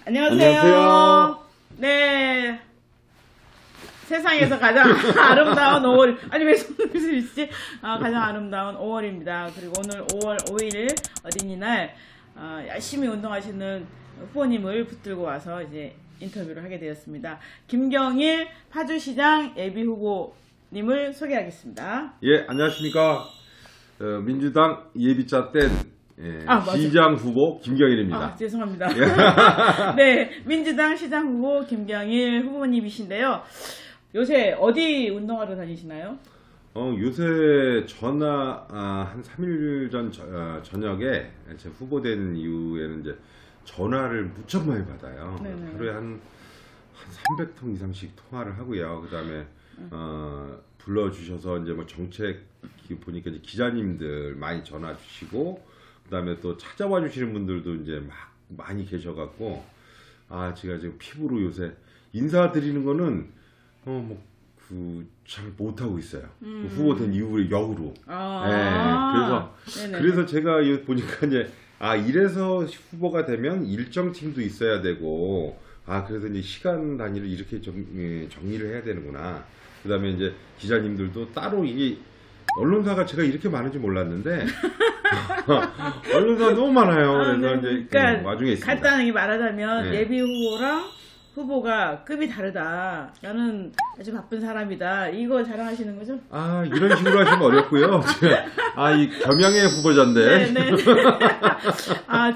안녕하세요. 안녕하세요. 네. 세상에서 가장 아름다운 5월, 아니 왜 손을 쓰지? 가장 아름다운 5월입니다. 그리고 오늘 5월 5일 어린이날 열심히 운동하시는 후보님을 붙들고 와서 이제 인터뷰를 하게 되었습니다. 김경일 파주시장 예비후보님을 소개하겠습니다. 예, 안녕하십니까. 민주당 예비자 땐 시장 후보 김경일입니다. 죄송합니다. 네, 민주당 시장 후보 김경일 후보님이신데요. 요새 어디 운동하러 다니시나요? 요새 한 3일 전 저녁에 제 후보된 이후에는 이제 전화를 무척 많이 받아요. 네네. 하루에 한 300통 이상씩 통화를 하고요. 그 다음에 불러주셔서 이제 뭐 정책 보니까 이제 기자님들 많이 전화 주시고, 그 다음에 또 찾아와 주시는 분들도 이제 막 많이 계셔갖고, 제가 지금 피부로 요새 인사드리는 거는 잘 못하고 있어요. 후보된 이후에 역으로. 그래서 제가 보니까 이제 이래서 후보가 되면 일정 팀도 있어야 되고, 그래서 이제 시간 단위를 이렇게 정리를 해야 되는구나. 그 다음에 이제 기자님들도 따로, 이게 언론사가 제가 이렇게 많은지 몰랐는데 언론사가 너무 많아요. 그래서 이제 그러니까 와중에 있습니다. 간단하게 말하자면 네. 예비 후보랑 후보가 급이 다르다. 나는 아주 바쁜 사람이다. 이거 자랑하시는 거죠? 이런 식으로 하시면 어렵고요. 이 겸양의 후보자인데. 네네.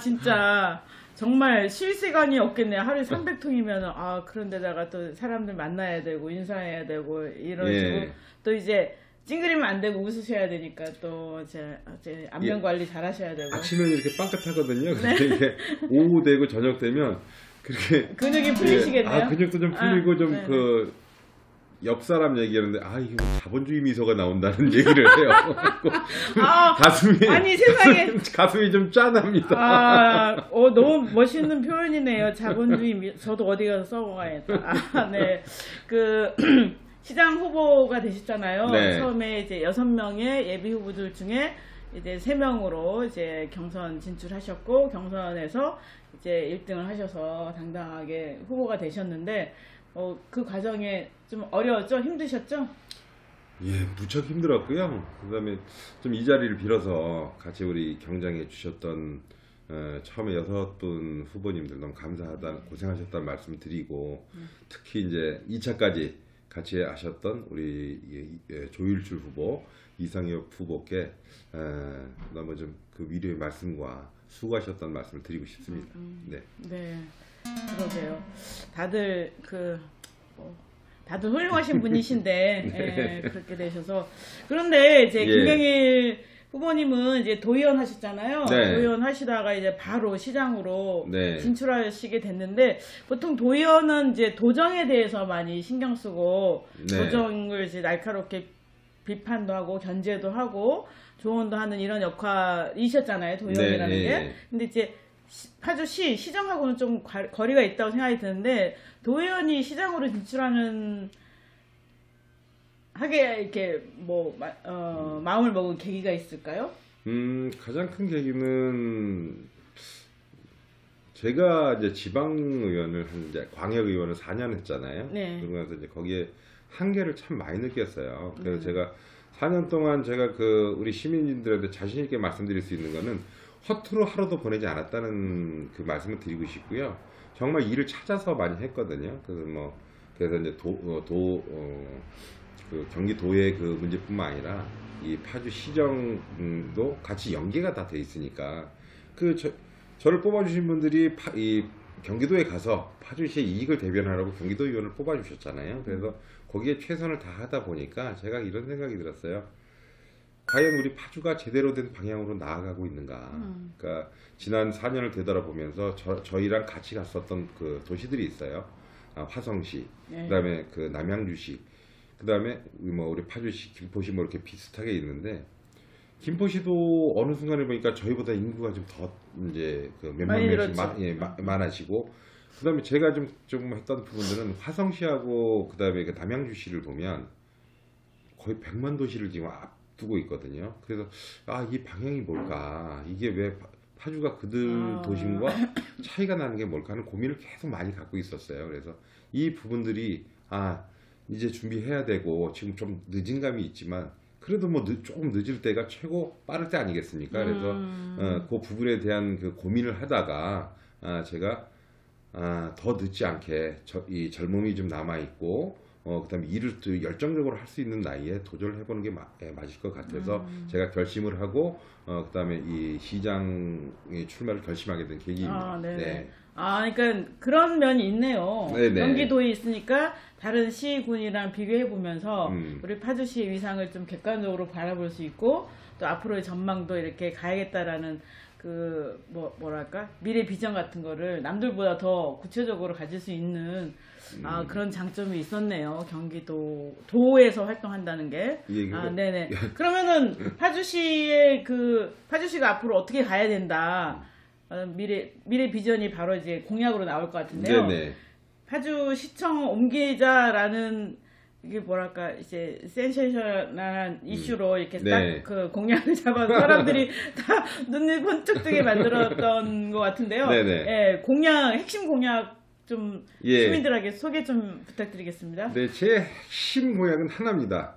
진짜 정말 쉴 시간이 없겠네요. 하루에 300통이면 그런데다가 또 사람들 만나야 되고 인사해야 되고 이런 식으로 또 이제 찡그리면 안 되고 웃으셔야 되니까 또 이제 안면 관리 잘 하셔야 되고. 아침에는 이렇게 빵긋하거든요. 근데 이게 오후 되고 저녁 되면 그렇게 근육이 풀리시겠네요. 근육도 좀 풀리고 좀 옆 사람 얘기하는데 이거 자본주의 미소가 나온다는 얘기를 해요. 가슴이 아니 세상에 가슴이 좀 짠합니다. 너무 멋있는 표현이네요. 자본주의 저도 어디 가서 써먹어야겠다. 네. 시장 후보가 되셨잖아요. 네. 처음에 이제 6명의 예비 후보들 중에 이제 3명으로 이제 경선 진출하셨고, 경선에서 이제 1등을 하셔서 당당하게 후보가 되셨는데, 그 과정에 좀 어려웠죠? 힘드셨죠? 예, 무척 힘들었고요. 그 다음에 좀 이 자리를 빌어서 같이 우리 경쟁해 주셨던 처음에 6분 후보님들 너무 감사하다, 고생하셨다는 말씀 드리고, 특히 이제 2차까지 같이 하셨던 우리 조일출 후보, 이상엽 후보께 너무 좀 그 위로의 말씀과 수고하셨다는 말씀을 드리고 싶습니다. 네. 네, 그러게요. 다들 훌륭하신 분이신데 네. 그렇게 되셔서. 그런데 이제 김경일 후보님은 이제 도의원 하셨잖아요. 네. 도의원 하시다가 이제 바로 시장으로 네. 진출하시게 됐는데, 보통 도의원은 이제 도정에 대해서 많이 신경 쓰고 도정을 이제 날카롭게 비판도 하고 견제도 하고 조언도 하는 이런 역할이셨잖아요. 도의원이라는 게. 근데 이제 파주시 시장하고는 좀 거리가 있다고 생각이 드는데, 도의원이 시장으로 진출하는 하게 이렇게 마음을 먹은 계기가 있을까요? 가장 큰 계기는 제가 이제 지방의원을 이제 광역의원을 4년 했잖아요. 네. 그러면서 이제 거기에 한계를 참 많이 느꼈어요. 그래서 제가 4년 동안 제가 우리 시민들한테 자신 있게 말씀드릴 수 있는 거는 허투루 하루도 보내지 않았다는 그 말씀을 드리고 싶고요. 정말 일을 찾아서 많이 했거든요. 그래서 이제 경기도의 그 문제뿐만 아니라 이 파주 시정도 같이 연계가 다 돼 있으니까 저를 뽑아주신 분들이 이 경기도에 가서 파주시의 이익을 대변하라고 경기도 의원을 뽑아주셨잖아요. 그래서 거기에 최선을 다하다 보니까 제가 이런 생각이 들었어요. 과연 우리 파주가 제대로 된 방향으로 나아가고 있는가. 그러니까 지난 4년을 되돌아보면서 저희랑 같이 갔었던 그 도시들이 있어요. 화성시, 그다음에 남양주시, 그다음에 우리 파주시, 김포시 이렇게 비슷하게 있는데, 김포시도 어느 순간에 보니까 저희보다 인구가 좀 더 이제 몇만 명씩 많아지고, 그다음에 제가 좀 했던 부분들은 화성시하고 그다음에 남양주시를 보면 거의 100만 도시를 지금 앞두고 있거든요. 그래서 이 방향이 뭘까? 이게 왜 파주가 그들 도심과 차이가 나는 게 뭘까 하는 고민을 계속 많이 갖고 있었어요. 그래서 이 부분들이 이제 준비해야 되고 지금 좀 늦은 감이 있지만 그래도 뭐 조금 늦을 때가 최고 빠를 때 아니겠습니까? 그래서 그 부분에 대한 그 고민을 하다가 제가 더 늦지 않게 이 젊음이 좀 남아 있고 그다음에 일을 또 열정적으로 할 수 있는 나이에 도전을 해보는 게 맞을 것 같아서 제가 결심을 하고 그다음에 이 시장의 출마를 결심하게 된 계기입니다. 네. 그러니까 그런 면이 있네요. 네네. 경기도에 있으니까 다른 시군이랑 비교해 보면서 우리 파주시의 위상을 좀 객관적으로 바라볼 수 있고 또 앞으로의 전망도 이렇게 가야겠다라는 그 뭐랄까 미래 비전 같은 거를 남들보다 더 구체적으로 가질 수 있는 그런 장점이 있었네요. 경기도 도에서 활동한다는 게. 네네. 그러면은 파주시가 앞으로 어떻게 가야 된다. 미래 비전이 바로 이제 공약으로 나올 것 같은데요. 네네. 파주시청 옮기자라는 이게 뭐랄까 이제 센세이션한 이슈로 이렇게 딱 그 공약을 잡아서 사람들이 다 눈을 번쩍 뜨게 만들었던 것 같은데요. 네네. 핵심 공약 좀 시민들에게 소개 좀 부탁드리겠습니다. 네, 제 핵심 공약은 하나입니다.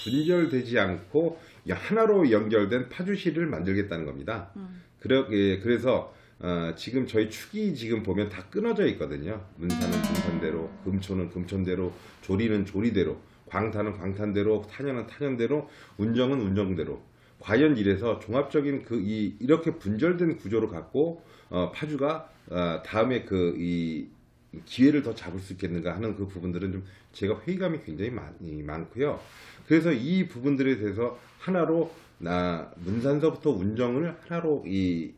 분절되지 않고 하나로 연결된 파주시를 만들겠다는 겁니다. 그래서 지금 저희 축이 지금 보면 다 끊어져 있거든요. 문산은 문산대로, 금초는 금촌대로, 조리는 조리대로, 광탄은 광탄대로, 탄현은 탄현대로, 운정은 운정대로. 과연 이래서 종합적인 이렇게 분절된 구조를 갖고 파주가 다음에 이 기회를 더 잡을 수 있겠는가 하는 그 부분들은 좀 제가 회의감이 굉장히 많고요. 그래서 이 부분들에 대해서 하나로 문산서부터 운정을 하나로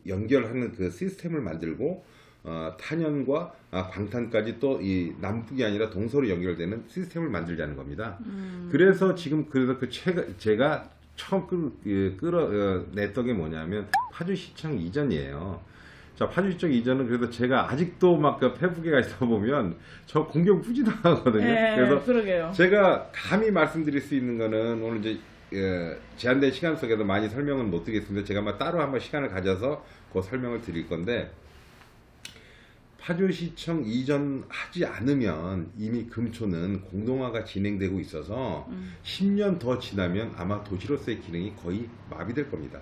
연결하는 그 시스템을 만들고 탄현과 광탄까지 또 이 남북이 아니라 동서로 연결되는 시스템을 만들자는 겁니다. 그래서 제가 처음 끌어냈던 게 뭐냐면 파주시청 이전이에요. 자, 파주시청 이전은 그래서 제가 아직도 막 페북에 있어 보면 저 공격 부지당하거든요. 그래서 그러게요. 제가 감히 말씀드릴 수 있는 거는 오늘 이제 제한된 시간 속에서 많이 설명은 못 드리겠습니다. 제가 따로 한번 시간을 가져서 그 설명을 드릴 건데 파주시청 이전하지 않으면 이미 금초는 공동화가 진행되고 있어서 10년 더 지나면 아마 도시로서의 기능이 거의 마비될 겁니다.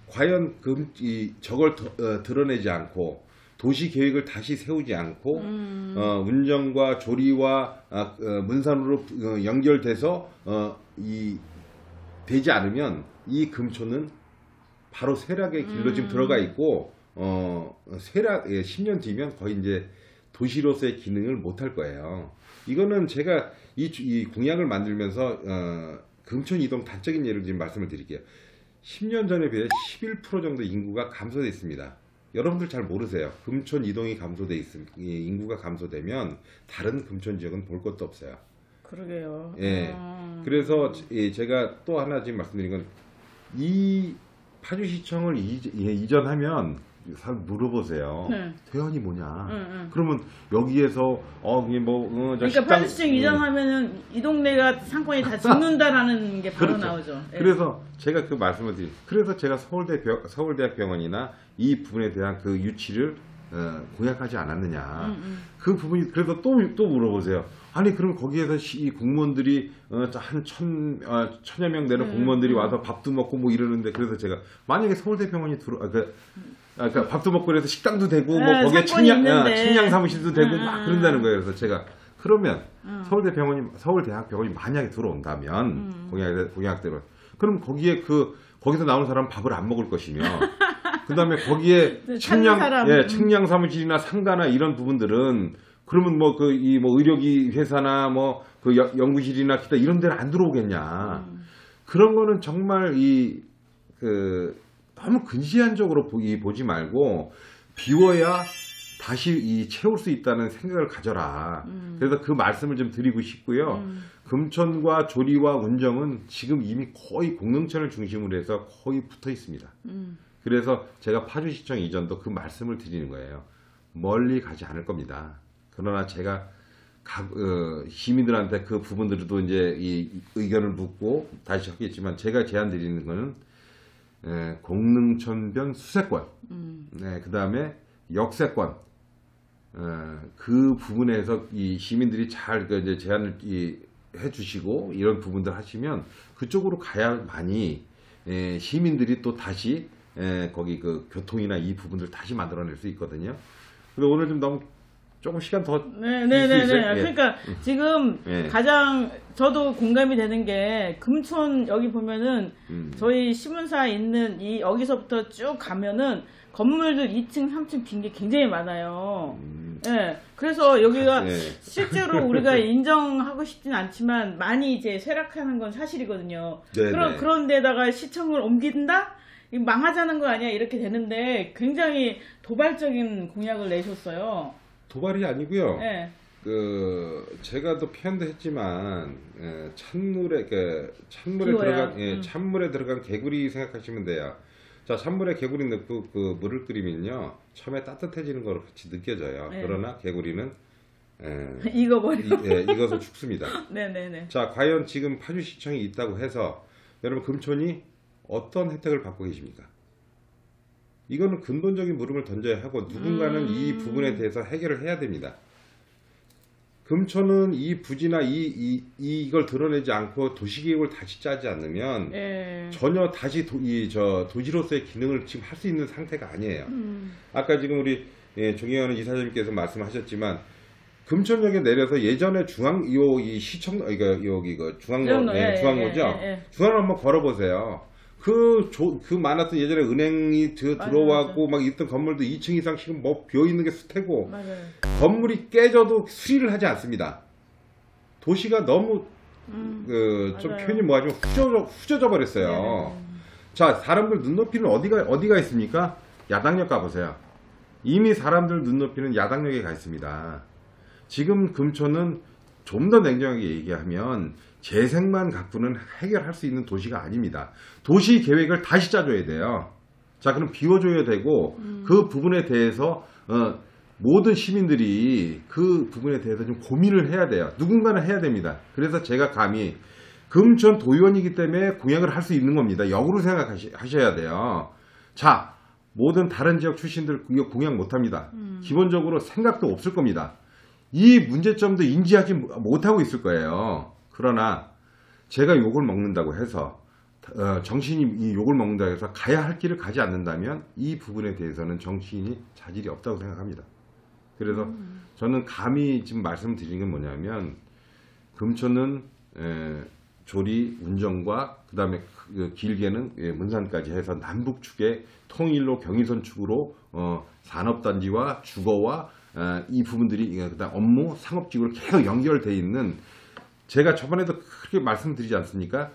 과연 저걸 드러내지 않고 도시 계획을 다시 세우지 않고 운정과 조리와 문산으로 연결돼서 되지 않으면 이 금초는 바로 쇠락의 길로 지금 들어가 있고 10년 뒤면 거의 이제 도시로서의 기능을 못할 거예요. 이거는 제가 이 공약을 만들면서 금촌 이동 단적인 예를 지금 말씀을 드릴게요. 10년 전에 비해 11% 정도 인구가 감소돼 있습니다. 여러분들 잘 모르세요. 금촌 이동이 인구가 감소되면 다른 금촌 지역은 볼 것도 없어요. 그러게요. 그래서 제가 또 하나 지금 말씀드린 건 이 파주시청을 이전하면 물어보세요. 대안이 뭐냐? 그러면 여기에서 그러니까 파주시청 이전하면은 이 동네가 상권이 다 죽는다라는 게 바로 그렇죠. 나오죠. 그래서 제가 그 말씀을 그래서 제가 서울대학병원이나 이 부분에 대한 그 유치를 공약하지 않았느냐. 그 부분이 그래서 또 물어보세요. 아니 그럼 거기에서 이 공무원들이 한 천여 명 되는 공무원들이 와서 밥도 먹고 뭐 이러는데 그래서 제가 만약에 서울대병원이 그러니까 밥도 먹고 그래서 식당도 되고 뭐 거기에 측량 사무실도 되고 막 그런다는 거예요. 그래서 제가 그러면 서울대학병원이 만약에 들어온다면 공약대로 그럼 거기서 나오는 사람은 밥을 안 먹을 것이며 그다음에 거기에 측량 사무실이나 상가나 이런 부분들은 그러면 의료기 회사나 연구실이나 기타 이런 데는 안 들어오겠냐. 그런 거는 정말 너무 근시안적으로 보지 말고 비워야 다시 채울 수 있다는 생각을 가져라. 그래서 그 말씀을 좀 드리고 싶고요. 금천과 조리와 운정은 지금 이미 거의 공릉천을 중심으로 해서 거의 붙어 있습니다. 그래서 제가 파주시청 이전도 그 말씀을 드리는 거예요. 멀리 가지 않을 겁니다. 그러나 제가 시민들한테 그 부분들도 이제 이 의견을 묻고 다시 하겠지만 제가 제안 드리는 거는 공릉천변 수세권, 네, 그 다음에 역세권, 그 부분에서 이 시민들이 잘 이제 제안을 해주시고 이런 부분들 하시면 그쪽으로 가야만이 시민들이 또 다시 거기 그 교통이나 이 부분들 다시 만들어낼 수 있거든요. 근데 오늘 좀 너무 조금 시간 더 네네네네. 예. 그러니까 지금 예. 가장 저도 공감이 되는 게 금촌 여기 보면은 저희 신문사 있는 이 여기서부터 쭉 가면은 건물들 2층, 3층 빈 게 굉장히 많아요. 예. 그래서 여기가 예. 실제로 우리가 인정하고 싶진 않지만 많이 이제 쇠락하는 건 사실이거든요. 네네. 그런 데다가 시청을 옮긴다? 이거 망하자는 거 아니야? 이렇게 되는데 굉장히 도발적인 공약을 내셨어요. 도발이 아니고요. 예. 제가 또 표현도 했지만 찬물에 이거야. 찬물에 들어간 개구리 생각하시면 돼요. 자, 찬물에 개구리 넣고 그 물을 끓이면요 처음에 따뜻해지는 거 같이 느껴져요. 네. 그러나 개구리는 익어버려. 익어서 죽습니다. 네네네. 자, 과연 지금 파주시청이 있다고 해서 여러분 금촌이 어떤 혜택을 받고 계십니까? 이거는 근본적인 물음을 던져야 하고 누군가는 이 부분에 대해서 해결을 해야 됩니다. 금촌은 이 부지나 이걸 드러내지 않고 도시계획을 다시 짜지 않으면 예. 전혀 다시 도시로서의 기능을 지금 할 수 있는 상태가 아니에요. 아까 지금 우리 종의원 이사장님께서 말씀하셨지만 금촌역에 내려서 예전에 이 시청 여기 그 중앙로 중앙로죠. 중앙로 한번 걸어보세요. 그 많았던 예전에 은행이 들어왔고 막 있던 건물도 2층 이상 지금 뭐 비어 있는 게 수태고 맞아요. 건물이 깨져도 수리를 하지 않습니다. 도시가 너무 좀 맞아요. 표현이 뭐하지만 후져져 버렸어요. 자, 사람들 눈높이는 어디가 있습니까? 야당역 가보세요. 이미 사람들 눈높이는 야당역에 가 있습니다. 지금 금촌은 좀 더 냉정하게 얘기하면 재생만 갖고는 해결할 수 있는 도시가 아닙니다. 도시 계획을 다시 짜줘야 돼요. 자, 그럼 비워줘야 되고 그 부분에 대해서 모든 시민들이 그 부분에 대해서 좀 고민을 해야 돼요. 누군가는 해야 됩니다. 그래서 제가 감히 금촌 도의원이기 때문에 공약을 할 수 있는 겁니다. 역으로 생각하셔야 돼요. 자, 모든 다른 지역 출신들 이거 공약 못합니다. 기본적으로 생각도 없을 겁니다. 이 문제점도 인지하지 못하고 있을 거예요. 그러나 제가 욕을 먹는다고 해서 정치인이 이 욕을 먹는다고 해서 가야 할 길을 가지 않는다면 이 부분에 대해서는 정치인이 자질이 없다고 생각합니다. 그래서 저는 감히 지금 말씀드리는 건 뭐냐면 금촌은 조리, 운정과 그 다음에 길게는 문산까지 해서 남북축의 통일로 경의선 축으로 산업단지와 주거와 이 부분들이 그다음 업무, 상업지구로 계속 연결되어 있는 제가 저번에도 그렇게 말씀드리지 않습니까?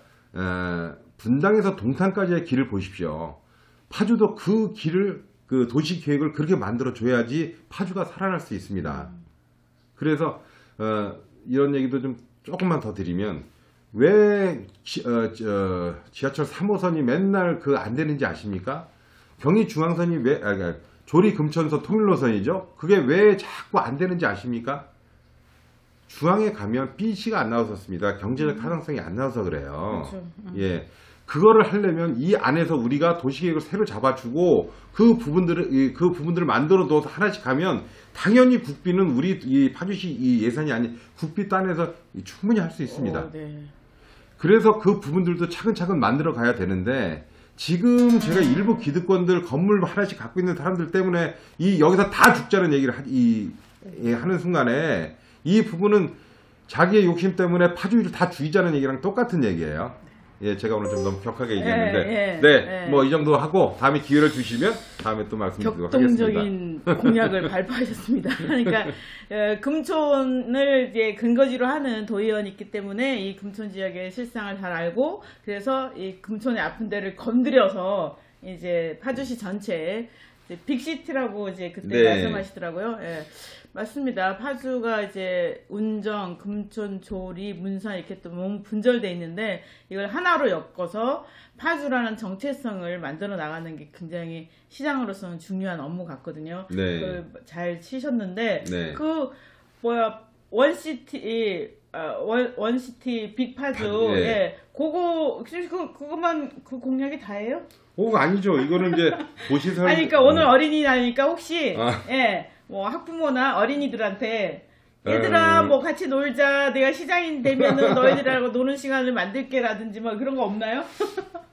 분당에서 동탄까지의 길을 보십시오. 파주도 그 길을 그 도시 계획을 그렇게 만들어 줘야지 파주가 살아날 수 있습니다. 그래서 이런 얘기도 좀 조금만 더 드리면 왜 지하철 3호선이 맨날 안 되는지 아십니까? 경의중앙선이 왜 조리 금천선 통일로선이죠. 그게 왜 자꾸 안 되는지 아십니까? 중앙에 가면 B씨가 안 나왔었습니다. 경제적 타당성이 안 나와서 그래요. 그렇죠. 예, 그거를 하려면 이 안에서 우리가 도시계획을 새로 잡아주고 그 부분들을 만들어둬서 하나씩 가면 당연히 국비는 우리 이 파주시 이 예산이 아닌 국비 딴에서 충분히 할 수 있습니다. 네. 그래서 그 부분들도 차근차근 만들어 가야 되는데 지금 제가 일부 기득권들 건물 하나씩 갖고 있는 사람들 때문에 여기서 다 죽자는 얘기를 하는 순간에 이 부분은 자기의 욕심 때문에 파주위를 다 죽이자는 얘기랑 똑같은 얘기예요. 예, 제가 오늘 좀 너무 격하게 얘기했는데, 뭐 이 정도 하고 다음에 기회를 주시면 다음에 또 말씀드리도록 하겠습니다. 격동적인 공약을 발표하셨습니다. 그러니까 금촌을 이제 근거지로 하는 도의원이 있기 때문에 이 금촌 지역의 실상을 잘 알고 그래서 이 금촌의 아픈 데를 건드려서 이제 파주시 전체에 빅시티라고 이제 그때 말씀하시더라고요. 예. 맞습니다. 파주가 이제 운정, 금촌, 조리, 문산 이렇게 또 너무 분절돼 있는데 이걸 하나로 엮어서 파주라는 정체성을 만들어 나가는 게 굉장히 시장으로서는 중요한 업무 같거든요. 네. 그걸 잘 치셨는데 네. 원시티 빅파주 네. 예. 그거만 그 공약이 다예요? 아니죠. 이거는 이제 도시설. 아니, 그러니까 오늘 어린이날이니까 혹시 아. 예, 뭐 학부모나 어린이들한테 얘들아 뭐 같이 놀자. 내가 시장인 되면은 너희들하고 노는 시간을 만들게라든지 뭐 그런 거 없나요?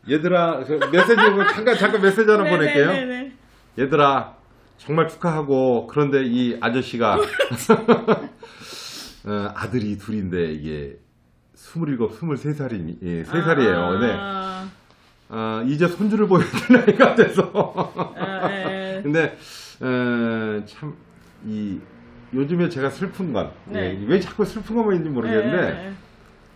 얘들아 메시지 잠깐 메시지 하나 보낼게요. 네네네네. 얘들아 정말 축하하고 그런데 이 아저씨가 아들이 둘인데 이게 27, 23살이 3살이에요. 네. 이제 손주를 보여야 될 나이가 돼서. 근데 참 이 요즘에 제가 슬픈 건 네. 왜 자꾸 슬픈 것만인지 모르겠는데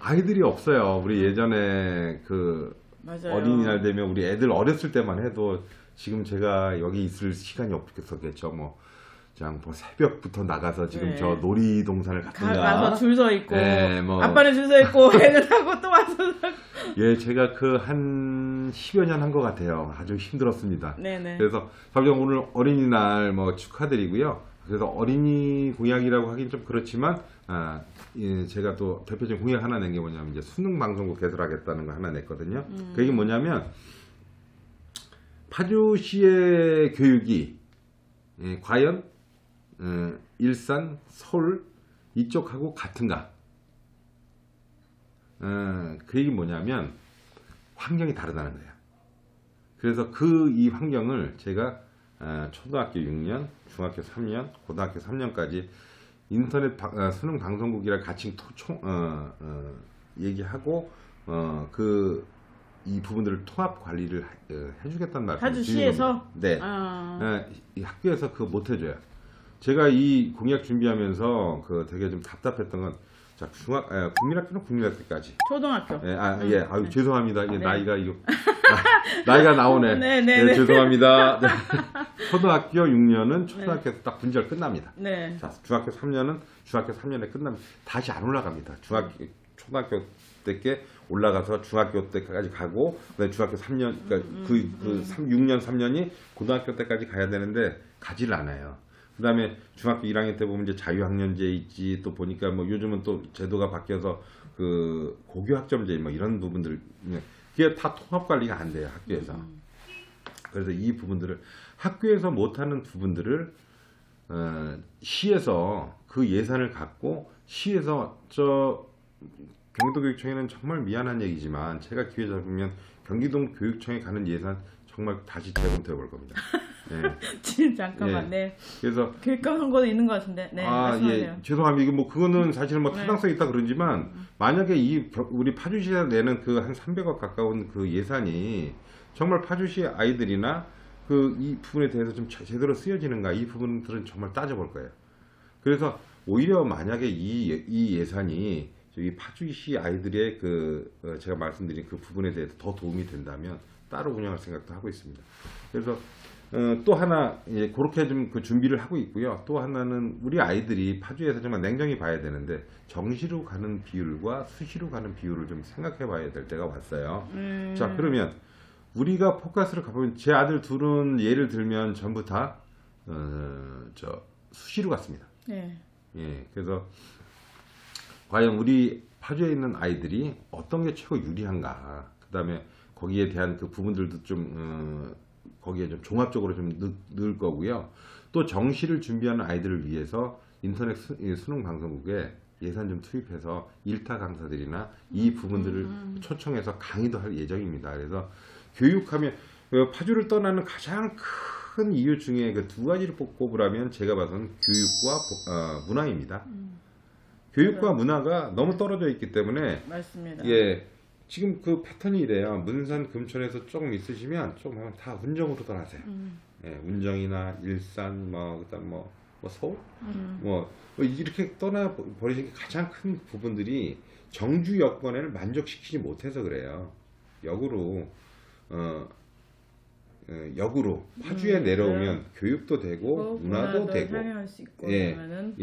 아이들이 없어요. 우리 예전에 그 맞아요. 어린이날 되면 우리 애들 어렸을 때만 해도 지금 제가 여기 있을 시간이 없겠었겠죠. 뭐 그냥 뭐 새벽부터 나가서 지금 네. 저 놀이동산을 갔든가 가서 줄 서 있고 뭐 아빠는 줄 서 있고 애는 하고 또 와서 예, 제가 그 한 10여 년 한 것 같아요. 아주 힘들었습니다. 네네. 그래서 사실상 오늘 어린이날 뭐 축하드리고요. 그래서 어린이 공약이라고 하긴 좀 그렇지만 예, 제가 또 대표적인 공약 하나 낸 게 뭐냐면 이제 수능 방송국 개설하겠다는 거 하나 냈거든요. 그게 뭐냐면 파주시의 교육이 과연 일산, 서울 이쪽하고 같은가? 그 얘기 뭐냐면 환경이 다르다는 거예요. 그래서 이 환경을 제가 초등학교 6년, 중학교 3년, 고등학교 3년까지 인터넷 수능 방송국이랑 같이 얘기하고 이 부분들을 통합 관리를 해주겠다는 말씀. 파주시에서? 네. 이 학교에서 그거 못 해줘요. 제가 이 공약 준비하면서 되게 좀 답답했던 건 자, 국민학교는 국민학교까지. 초등학교. 아유, 죄송합니다. 이게 네. 나이가 나이가 나오네. 네네네. 죄송합니다. 네. 초등학교 6년은 초등학교에서 딱 분절 끝납니다. 네. 자, 중학교 3년에 끝납니다. 다시 안 올라갑니다. 초등학교 때께 올라가서 중학교 때까지 가고, 그다음에 중학교 3년, 그러니까 6년, 3년이 고등학교 때까지 가야 되는데 가지를 않아요. 그 다음에 중학교 1학년 때 보면 이제 자유학년제 있지, 또 보니까 뭐 요즘은 또 제도가 바뀌어서 고교학점제 뭐 이런 부분들, 그게 다 통합관리가 안 돼요, 학교에서. 그래서 이 부분들을, 학교에서 못하는 부분들을, 시에서 그 예산을 갖고, 시에서 경기도교육청에는 정말 미안한 얘기지만, 제가 기회 잡으면 경기도 교육청에 가는 예산 정말 다시 재검토해 볼 겁니다. 네. 지금 잠깐만, 네. 그래서 교육감 선거도 있는 것 같은데, 네. 말씀하세요. 죄송합니다. 이게 뭐 그거는 사실은 뭐 타당성이 있다 그러지만 만약에 우리 파주시에 내는 그 한 300억 가까운 그 예산이 정말 파주시 아이들이나 이 부분에 대해서 좀 제대로 쓰여지는가 이 부분들은 정말 따져볼 거예요. 그래서 오히려 만약에 이 예산이 저희 파주시 아이들의 제가 말씀드린 그 부분에 대해서 더 도움이 된다면 따로 운영할 생각도 하고 있습니다. 그래서 또 하나 그렇게 좀 준비를 하고 있고요. 또 하나는 우리 아이들이 파주에서 정말 냉정히 봐야 되는데 정시로 가는 비율과 수시로 가는 비율을 좀 생각해 봐야 될 때가 왔어요. 자, 그러면 우리가 포커스를 가보면 제 아들 둘은 예를 들면 전부 다 수시로 갔습니다. 네. 예, 그래서 과연 우리 파주에 있는 아이들이 어떤 게 최고 유리한가? 그다음에 거기에 대한 그 부분들도 좀 거기에 좀 종합적으로 좀 넣을 거고요. 또 정시를 준비하는 아이들을 위해서 인터넷 수능 방송국에 예산 좀 투입해서 일타 강사들이나 이 부분들을 초청해서 강의도 할 예정입니다. 그래서 교육하면 파주를 떠나는 가장 큰 이유 중에 그 두 가지를 꼽으라면 제가 봐서는 교육과 문화입니다. 교육과 문화가 너무 떨어져 있기 때문에 맞습니다. 예. 지금 그 패턴이 이래요. 문산, 금천에서 조금 있으시면 조금 다 운정으로 떠나세요. 예, 운정이나 일산, 그다음 서울, 뭐 이렇게 떠나 버리신 게 가장 큰 부분들이 정주 여건을 만족시키지 못해서 그래요. 역으로 파주에 내려오면 교육도 되고 문화도 되고 향유할 수 있고 안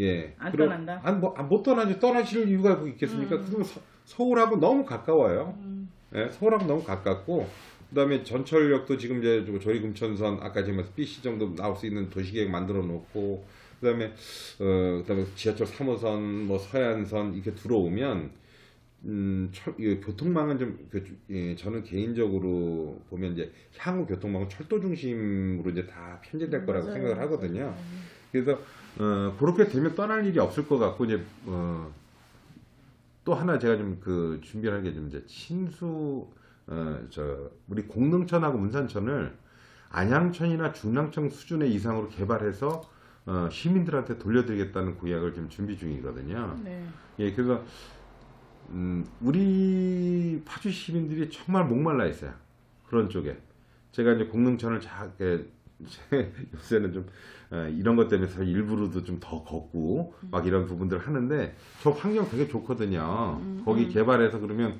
그럼 떠난다. 못 떠나죠. 떠나실 이유가 있겠습니까? 그러면 서울하고 너무 가까워요. 예, 서울하고 너무 가깝고 그다음에 전철역도 지금 이제 조리금천선 아까 제가 BC 정도 나올 수 있는 도시계획 만들어 놓고 그다음에 지하철 3호선 서해안선 이렇게 들어오면 이 교통망은 좀 저는 개인적으로 보면 이제 향후 교통망은 철도 중심으로 이제 다 편제될 거라고 맞아요. 생각을 하거든요. 그래서 그렇게 되면 떠날 일이 없을 것 같고 이제 또 하나 제가 좀 그 준비한 게 좀 이제 우리 공릉천하고 문산천을 안양천이나 중랑천 수준의 이상으로 개발해서 시민들한테 돌려드리겠다는 구약을 지금 준비 중이거든요. 네. 예, 그래서 우리 파주 시민들이 정말 목말라 있어요. 그런 쪽에. 제가 이제 공릉천을 요새는 좀 이런 것 때문에 사실 일부러도 좀 더 걷고 막 이런 부분들을 하는데 저 환경 되게 좋거든요. 거기 개발해서 그러면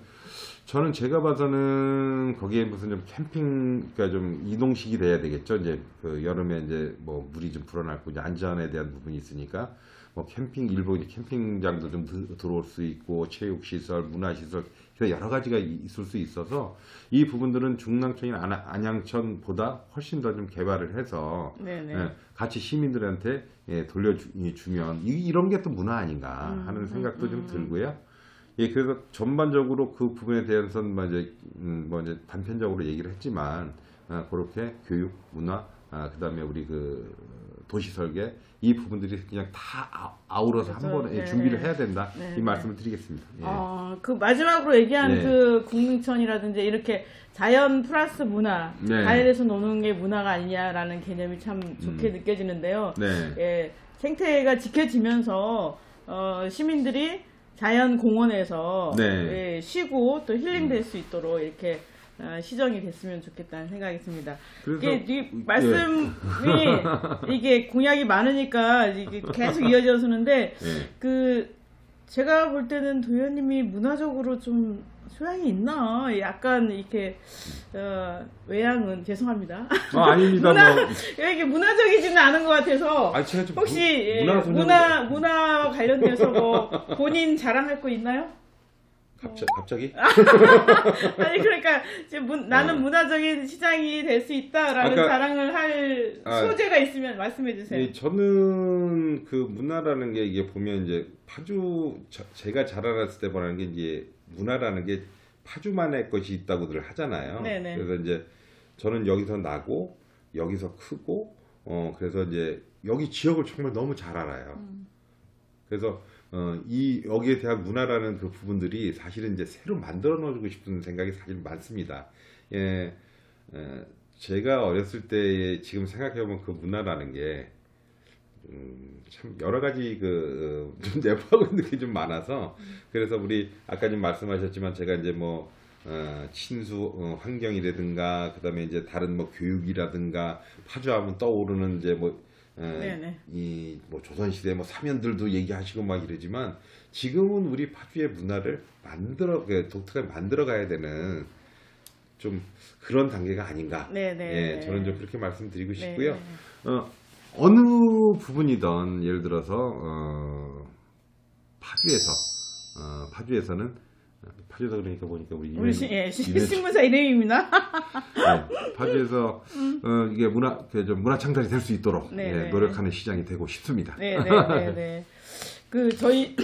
저는 제가 봐서는 거기에 무슨 좀 캠핑, 그러니까 좀 이동식이 돼야 되겠죠. 이제 그 여름에 이제 뭐 물이 좀 불어났고 이제 안전에 대한 부분이 있으니까 뭐 캠핑 일부 이제 캠핑장도 좀 들어올 수 있고 체육 시설, 문화 시설 여러 가지가 있을 수 있어서 이 부분들은 중랑천이나 안양천보다 훨씬 더 좀 개발을 해서 같이 시민들한테 돌려주면 이런 게 또 문화 아닌가 하는 생각도 좀 들고요. 예, 그래서 전반적으로 그 부분에 대해서는 뭐 이제 단편적으로 얘기를 했지만 그렇게 교육, 문화, 그다음에 우리 그 도시 설계 이 부분들이 그냥 다 아우러서 그렇죠. 한 번에 준비를 해야 된다 이 말씀을 드리겠습니다. 예. 그 마지막으로 얘기한 그 공릉천이라든지 이렇게 자연 플러스 문화, 자연에서 노는 게 문화가 아니냐라는 개념이 참 좋게 느껴지는데요. 예, 생태가 지켜지면서 시민들이 자연 공원에서 쉬고 또 힐링될 수 있도록 이렇게 시정이 됐으면 좋겠다는 생각이 듭니다. 이게 말씀이 이게 공약이 많으니까 이게 계속 이어져서는데 제가 볼 때는 도의원님이 문화적으로 좀 소양이 있나? 약간 이렇게 외향은 죄송합니다. 아닙니다. 이게 문화적이지는 않은 것 같아서 혹시 문화 관련돼서 뭐 본인 자랑할 거 있나요? 갑자기? 아니 그러니까 지금 나는 문화적인 시장이 될 수 있다라는 자랑을 할 소재가 있으면 말씀해 주세요. 예, 저는 그 문화라는 게 이게 보면 이제 파주 제가 자라났을 때 보는 게 이제 문화라는 게 파주만의 것이 있다고들 하잖아요. 그래서 이제 저는 여기서 나고 여기서 크고 그래서 이제 여기 지역을 정말 너무 잘 알아요. 그래서 여기에 대한 문화라는 그 부분들이 사실은 이제 새로 만들어 놓고 싶은 생각이 사실 많습니다. 제가 어렸을 때 지금 생각해보면 그 문화라는 게 참 여러 가지 좀 내포하고 있는 게 좀 많아서 그래서 우리 아까 좀 말씀하셨지만 제가 이제 뭐 친수 환경이라든가 그다음에 이제 다른 뭐 교육이라든가 파주하면 떠오르는 이제 뭐 뭐 조선시대 뭐 사면들도 얘기하시고 막 이러지만 지금은 우리 파주의 문화를 독특하게 만들어 가야 되는 좀 그런 단계가 아닌가. 예, 저는 좀 그렇게 말씀드리고 싶고요. 어느 부분이든 예를 들어서 파주에서는 파주에서 그러니까 보니까 우리 신문사 이름입니다. 파주에서 이게 문화 창달이 될 수 있도록 노력하는 시장이 되고 싶습니다. 그 저희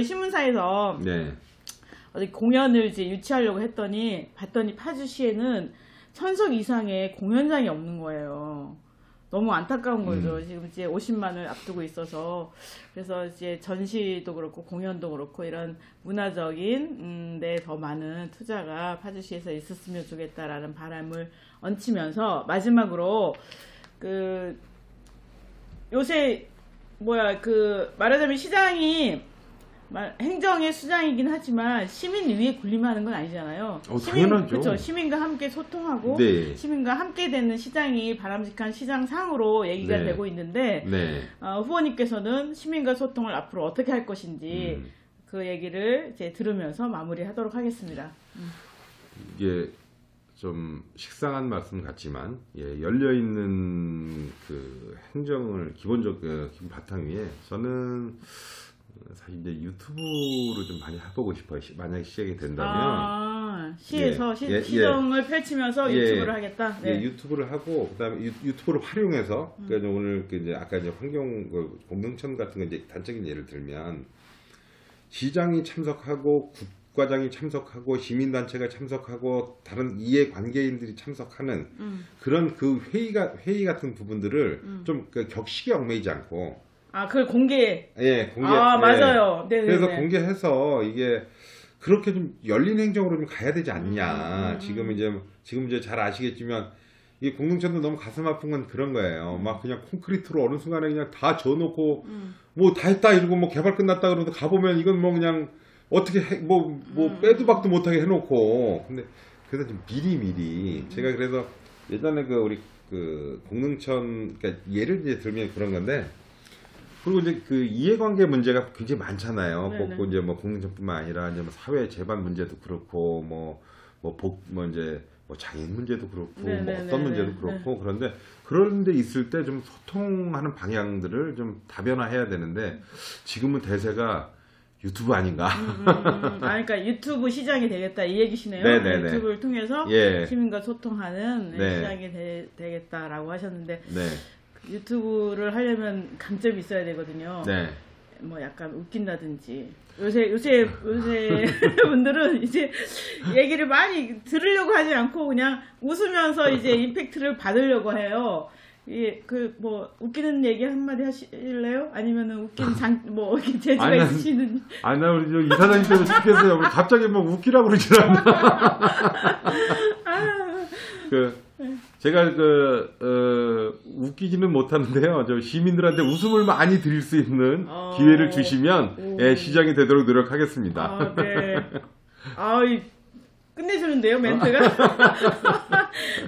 신문사에서 어디 공연을 이제 유치하려고 봤더니 파주시에는 1000석 이상의 공연장이 없는 거예요. 너무 안타까운 거죠. 지금 이제 50만을 앞두고 있어서. 그래서 이제 전시도 그렇고 공연도 그렇고 이런 문화적인 데 더 많은 투자가 파주시에서 있었으면 좋겠다라는 바람을 얹히면서 마지막으로 요새 말하자면 시장이 행정의 수장이긴 하지만 시민 위에 군림하는 건 아니잖아요. 당연하죠. 시민과 함께 소통하고 시민과 함께 되는 시장이 바람직한 시장상으로 얘기가 되고 있는데 후보님께서는 시민과 소통을 앞으로 어떻게 할 것인지 그 얘기를 이제 들으면서 마무리하도록 하겠습니다. 이게 좀 식상한 말씀 같지만 열려 있는 그 행정을 기본 바탕 위에 저는 사실 이제 유튜브를 좀 많이 해보고 싶어요. 만약에 시작이 된다면 시에서 시정을 펼치면서 유튜브를 하겠다. 유튜브를 하고 그다음에 유튜브를 활용해서 그러니까 오늘 이제 아까 이제 공릉천 같은 거 이제 단적인 예를 들면 시장이 참석하고 국과장이 참석하고 시민단체가 참석하고 다른 이해관계인들이 참석하는 그런 그 회의 같은 부분들을 좀 그 격식에 얽매이지 않고 그걸 공개. 예, 공개. 맞아요. 예. 네네네. 그래서 공개해서 이게 그렇게 좀 열린 행정으로 좀 가야 되지 않냐. 지금 이제 잘 아시겠지만 이 공동체도 너무 가슴 아픈 건 그런 거예요. 막 그냥 콘크리트로 어느 순간에 그냥 다 저어놓고 뭐 다 했다 이러고 뭐 개발 끝났다 그러고 가보면 이건 뭐 그냥 어떻게 뭐 빼도 박도 못하게 해놓고. 근데 그래서 좀 미리 제가 그래서 예전에 그 우리 그 공릉천 그러니까 예를 이제 들면 그런 건데. 그리고 이제 그 이해관계 문제가 굉장히 많잖아요. 꼭 이제 뭐 공릉천뿐만 아니라 이제 뭐 사회 재반 문제도 그렇고 뭐 이제 뭐 장애인 문제도 그렇고 뭐 어떤 문제도 그렇고 그런데 그런 데 있을 때 좀 소통하는 방향들을 좀 다변화해야 되는데 지금은 대세가 유튜브 아닌가? 그러니까 유튜브 시장이 되겠다 이 얘기시네요. 네네네. 유튜브를 통해서 예. 시민과 소통하는 네. 시장이 되겠다라고 하셨는데 네. 유튜브를 하려면 강점이 있어야 되거든요. 네. 뭐 약간 웃긴다든지 요새 분들은 이제 얘기를 많이 들으려고 하지 않고 그냥 웃으면서 이제 임팩트를 받으려고 해요. 그 뭐 웃기는 얘기 한마디 하실래요? 아니면은 웃긴 뭐 재주가 아니, 있으시는? 나 우리 저 이사장님 때문에 죽겠어요. 갑자기 뭐 웃기라고 그러질 않나. 제가 웃기지는 못하는데요. 저 시민들한테 웃음을 많이 드릴 수 있는 기회를 주시면 예, 시장이 되도록 노력하겠습니다. 네. 끝내주는데요, 멘트가?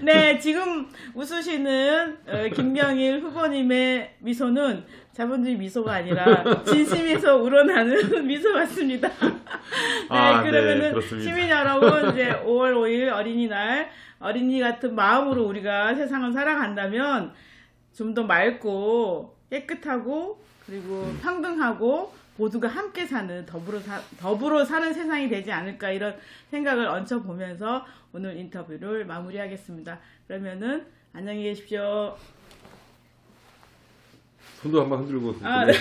네, 지금 웃으시는 김명일 후보님의 미소는 자본주의 미소가 아니라 진심에서 우러나는 미소 같습니다. 네, 그러면은 네, 시민 여러분, 이제 5월 5일 어린이날, 어린이 같은 마음으로 우리가 세상을 살아간다면 좀 더 맑고 깨끗하고 그리고 평등하고 모두가 함께 사는 더불어 사는 세상이 되지 않을까 이런 생각을 얹혀보면서 오늘 인터뷰를 마무리하겠습니다. 그러면은 안녕히 계십시오. 손도 한번 흔들고. 네.